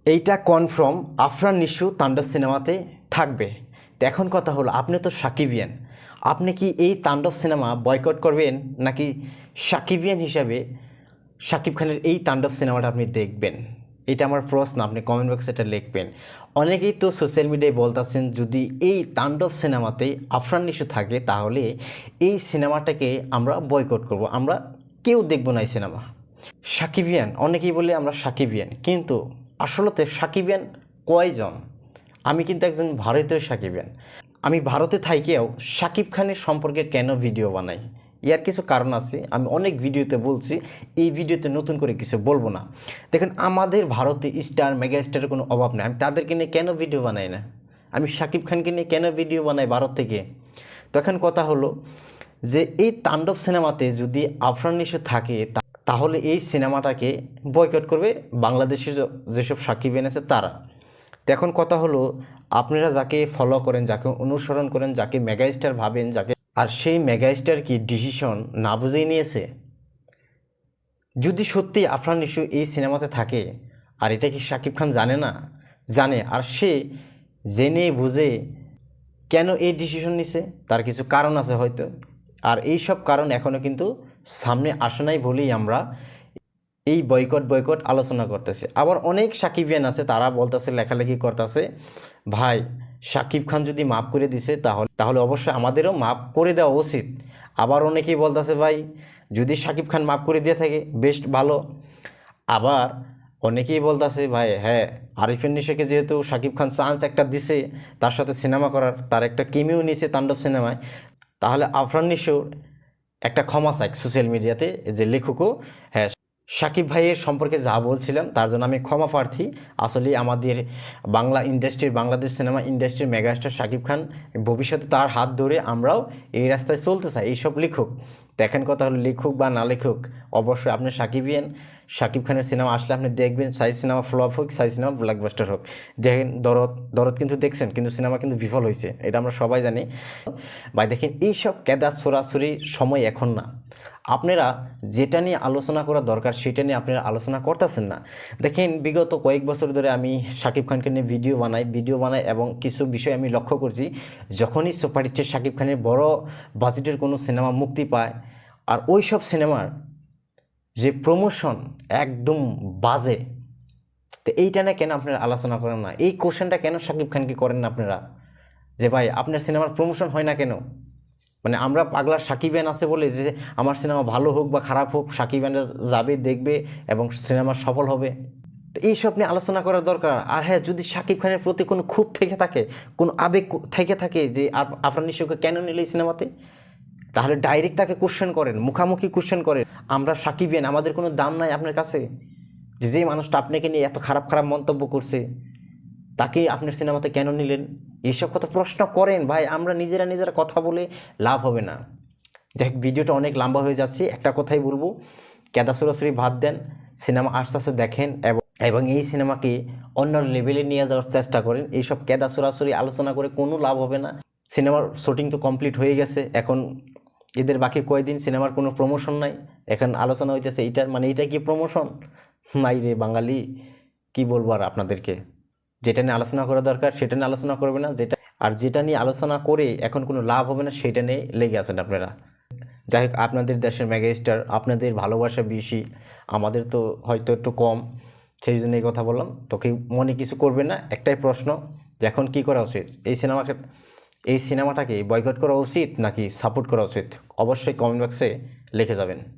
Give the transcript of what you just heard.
এইটা কনফার্ম আফরান নিশু তাণ্ডব সিনেমাতে থাকবে। তো এখন কথা হলো, আপনি তো সাকিবিয়ান, আপনি কি এই তাণ্ডব সিনেমা বয়কট করবেন, নাকি সাকিবিয়ান হিসাবে শাকিব খানের এই তাণ্ডব সিনেমাটা আপনি দেখবেন? এটা আমার প্রশ্ন, আপনি কমেন্ট বক্সে এটা লিখবেন। অনেকেই তো সোশ্যাল মিডিয়ায় বলতেছেন যদি এই তাণ্ডব সিনেমাতে আফরান নিশু থাকে তাহলে এই সিনেমাটাকে আমরা বয়কট করব, আমরা কেউ দেখব না এই সিনেমা। সাকিবিয়ান অনেকেই বলে আমরা সাকিবিয়ান, কিন্তু আসলতে সাকিবিয়ান কয়জন? আমি কিন্তু একজন ভারতীয় সাকিবিয়ান। আমি ভারতে থাইকেও সাকিব খানের সম্পর্কে কেন ভিডিও বানাই, এর কিছু কারণ আছে, আমি অনেক ভিডিওতে বলছি। এই ভিডিওতে নতুন করে কিছু বলবো না। দেখেন, আমাদের ভারতে স্টার মেগা স্টারের কোনো অভাব নেই, আমি তাদেরকে নিয়ে কেন ভিডিও বানাই না? আমি সাকিব খানকে নিয়ে কেন ভিডিও বানাই ভারত থেকে? তো এখন কথা হলো যে এই তাণ্ডব সিনেমাতে যদি আফরান নিশো থাকে তাহলে এই সিনেমাটাকে বয়কট করবে বাংলাদেশের যেসব সাকিবিয়ান আছে তারা। তো এখন কথা হলো, আপনারা যাকে ফলো করেন, যাকে অনুসরণ করেন, যাকে মেগাস্টার ভাবেন, যাকে, আর সেই মেগাস্টার কি ডিসিশন না বুঝেই নিয়েছে? যদি সত্যি আফরান নিশো এই সিনেমাতে থাকে, আর এটা কি শাকিব খান জানে না? জানে, আর সে জেনে বুঝে কেন এই ডিসিশন নিছে? তার কিছু কারণ আছে হয়তো, আর এই সব কারণ এখনও কিন্তু সামনে আসে নাই বলেই আমরা এই বয়কট আলোচনা করতেছে। আবার অনেক সাকিবিয়ান আছে, তারা বলতেছে, লেখালেখি করতেছে, ভাই সাকিব খান যদি মাফ করে দিছে তাহলে তাহলে অবশ্যই আমাদেরও মাফ করে দেওয়া উচিত। আবার অনেকেই বলতেছে, ভাই যদি সাকিব খান মাফ করে দিয়ে থাকে বেশ ভালো। আবার অনেকেই বলতেছে, ভাই হ্যাঁ, আরিফিন নিশোকে যেহেতু সাকিব খান চান্স একটা দিছে তার সাথে সিনেমা করার, তার একটা কেমিও নিছে তাণ্ডব সিনেমায়, তাহলে আফরান নিশোর একটা ক্ষমা চাই সোশ্যাল মিডিয়াতে, যে লেখকও, হ্যাঁ সাকিব ভাইয়ের সম্পর্কে যা বলছিলাম তার জন্য আমি ক্ষমা প্রার্থী। আসলে আমাদের বাংলা ইন্ডাস্ট্রির, বাংলাদেশ সিনেমা ইন্ডাস্ট্রির মেগাস্টার সাকিব খান, ভবিষ্যতে তার হাত ধরে আমরাও এই রাস্তায় চলতে চাই। এইসব লিখুক, দেখেন কথা হলো, লিখুক বা না লিখুক, অবশ্যই আপনি সাকিবিয়ান। সাকিব খানের সিনেমা আসলে আপনি দেখবেন, সাই সিনেমা ফ্লপ হোক, সাই সিনেমা ব্লকবাস্টার হোক। দেখেন দরদ, দরদ কিন্তু দেখছেন, কিন্তু সিনেমা কিন্তু বিফল হয়েছে, এটা আমরা সবাই জানি। ভাই দেখেন, এইসব কেদা ছোড়াছুরির সময় এখন না। আপনারা যেটা নিয়ে আলোচনা করা দরকার সেটা নিয়ে আপনারা আলোচনা করতেছেন না। দেখেন, বিগত কয়েক বছর ধরে আমি সাকিব খানকে নিয়ে ভিডিও বানাই এবং কিছু বিষয় আমি লক্ষ্য করছি, যখনই সুপারহিটের সাকিব খানের বড় বাজেটের কোনো সিনেমা মুক্তি পায়, আর ওই সব সিনেমার যে প্রমোশন একদম বাজে। তো এইটা না কেন আপনারা আলোচনা করেন না? এই কোশ্চেনটা কেন সাকিব খানকে করেন না আপনারা, যে ভাই আপনার সিনেমার প্রমোশন হয় না কেন? মানে আমরা পাগলা সাকিবিয়ান আছে বলে যে আমার সিনেমা ভালো হোক বা খারাপ হোক সাকিবিয়ানরা যাবে, দেখবে এবং সিনেমা সফল হবে? তো এইসব নিয়ে আলোচনা করার দরকার। আর হ্যাঁ, যদি সাকিব খানের প্রতি কোনো ক্ষোভ থেকে থাকে, কোনো আবেগ থেকে থাকে যে আফরান নিশোকে কেন নিলে এই সিনেমাতে, তাহলে ডাইরেক্ট তাকে কোশ্চেন করেন, মুখামুখি কোশ্চেন করেন। আমরা সাকিবিয়ান, আমাদের কোনো দাম নাই আপনার কাছে? যে মানুষটা আপনাকে নিয়ে এত খারাপ খারাপ মন্তব্য করছে তাকে আপনার সিনেমাতে কেন নিলেন? এইসব কথা প্রশ্ন করেন ভাই, আমরা নিজেরা কথা বলে লাভ হবে না। যাই হোক, ভিডিওটা অনেক লম্বা হয়ে যাচ্ছে, একটা কথাই বলবো, কেদা সরাসরি ভাত দেন, সিনেমা আস্তে আস্তে দেখেন এবং এই সিনেমাকে অন্য লেভেলে নিয়ে যাওয়ার চেষ্টা করেন। এইসব কেদা সরাসরি আলোচনা করে কোনো লাভ হবে না। সিনেমার শুটিং তো কমপ্লিট হয়ে গেছে, এখন এদের বাকি কয়দিন, সিনেমার কোনো প্রমোশন নাই, এখন আলোচনা হইতেছে এইটার, মানে এইটা কি প্রমোশন? নাই রে বাঙালি, কি বলবো আর আপনাদেরকে। যেটা নিয়ে আলোচনা করা দরকার সেটা নিয়ে আলোচনা করবে না, যেটা নিয়ে আলোচনা করে এখন কোনো লাভ হবে না সেটা নিয়ে লেগে আছেন আপনারা। যাই হোক, আপনাদের দেশের মেগাস্টার, আপনাদের ভালোবাসা বেশি, আমাদের তো হয়তো একটু কম, সেই জন্য এই কথা বললাম। তোকে মনে কিছু করবে না। একটাই প্রশ্ন, যে এখন কী করা উচিত? এই সিনেমাটাকে বয়কট করা উচিত নাকি সাপোর্ট করা উচিত? অবশ্যই কমেন্ট বক্সে লিখে যাবেন।